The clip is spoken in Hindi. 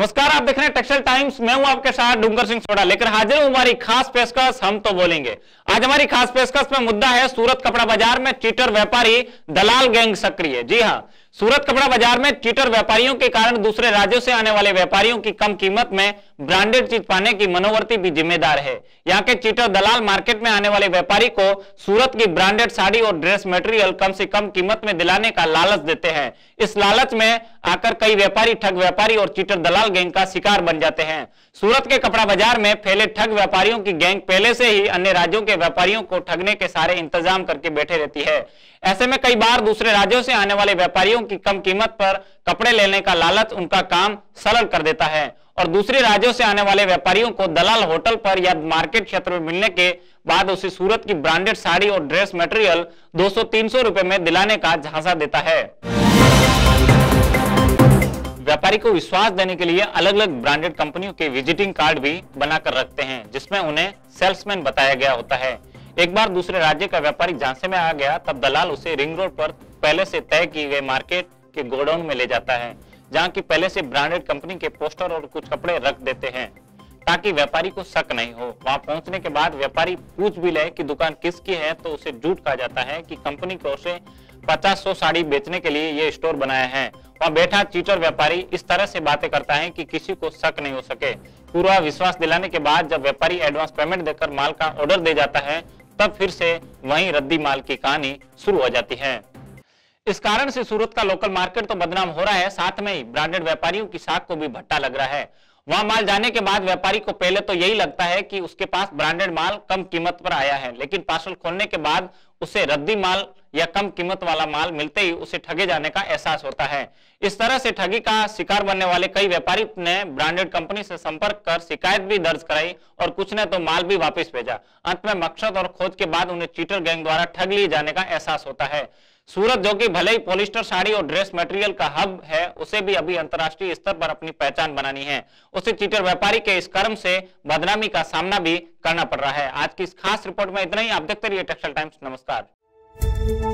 नमस्कार, आप देख रहे हैं टेक्सटाइल टाइम्स। मैं हूं आपके साथ डूंगर सिंह सोडा लेकर हाजिर हूं हमारी खास पेशकश हम तो बोलेंगे। आज हमारी खास पेशकश में मुद्दा है सूरत कपड़ा बाजार में चीटर व्यापारी दलाल गैंग सक्रिय। जी हां, सूरत कपड़ा बाजार में चीटर व्यापारियों के कारण दूसरे राज्यों से आने वाले व्यापारियों की कम कीमत में ब्रांडेड चीज पाने की मनोवर्ती भी जिम्मेदार है। यहाँ के चीटर दलाल मार्केट में आने वाले व्यापारी को सूरत की ब्रांडेड साड़ी और ड्रेस मटेरियल कम से कम कीमत में दिलाने का लालच देते हैं। इस लालच में आकर कई व्यापारी ठग व्यापारी और चीटर दलाल गैंग का शिकार बन जाते हैं। सूरत के कपड़ा बाजार में फैले ठग व्यापारियों की गैंग पहले से ही अन्य राज्यों के व्यापारियों को ठगने के सारे इंतजाम करके बैठे रहती है। ऐसे में कई बार दूसरे राज्यों से आने वाले व्यापारियों की कम कीमत पर कपड़े लेने का लालच उनका काम सरल कर देता है और दूसरे राज्यों से आने वाले व्यापारियों को दलाल होटल पर या मार्केट क्षेत्र में मिलने के बाद उसे सूरत की ब्रांडेड साड़ी और ड्रेस मटेरियल 200-300 रुपए में दिलाने का झांसा देता है। व्यापारी को विश्वास देने के लिए अलग अलग ब्रांडेड कंपनियों के विजिटिंग कार्ड भी बनाकर रखते हैं, जिसमें उन्हें सेल्समैन बताया गया होता है। एक बार दूसरे राज्य का व्यापारी झांसे में आ गया, तब दलाल उसे रिंग रोड पर पहले से तय किए गए मार्केट के गोडाउन में ले जाता है, जहां की पहले से ब्रांडेड कंपनी के पोस्टर और कुछ कपड़े रख देते हैं ताकि व्यापारी को शक नहीं हो। वहां पहुंचने के बाद व्यापारी पूछ भी ले कि दुकान किसकी है, तो उसे झूठ कहा जाता है कि कंपनी की ओर से 50-100 साड़ी बेचने के लिए ये स्टोर बनाया है। वहां बैठा चीटर व्यापारी इस तरह से बातें करता है कि किसी को शक नहीं हो सके। पूरा विश्वास दिलाने के बाद जब व्यापारी एडवांस पेमेंट देकर माल का ऑर्डर दे जाता है, तब फिर से वहीं रद्दी माल की कहानी शुरू हो जाती है। इस कारण से सूरत का लोकल मार्केट तो बदनाम हो रहा है, साथ में ही ब्रांडेड व्यापारियों की साख को भी भट्टा लग रहा है। वहां माल जाने के बाद व्यापारी को पहले तो यही लगता है कि उसके पास ब्रांडेड माल कम कीमत पर आया है, लेकिन पार्सल खोलने के बाद उसे रद्दी माल या कम कीमत वाला माल मिलते ही उसे ठगे जाने का एहसास होता है। इस तरह से ठगी का शिकार बनने वाले कई व्यापारी ने ब्रांडेड कंपनी से संपर्क कर शिकायत भी दर्ज कराई और कुछ ने तो माल भी वापस भेजा। अंत में मकसद और खोज के बाद उन्हें चीटर गैंग द्वारा ठग लिए जाने का एहसास होता है। सूरत, जो कि भले ही पॉलिस्टर साड़ी और ड्रेस मटेरियल का हब है, उसे भी अभी अंतर्राष्ट्रीय स्तर पर अपनी पहचान बनानी है। उसे चीटर व्यापारी के इस कर्म से बदनामी का सामना भी करना पड़ रहा है। आज की इस खास रिपोर्ट में इतना ही। आप देखते रहिए टेक्सटाइल टाइम्स। नमस्कार।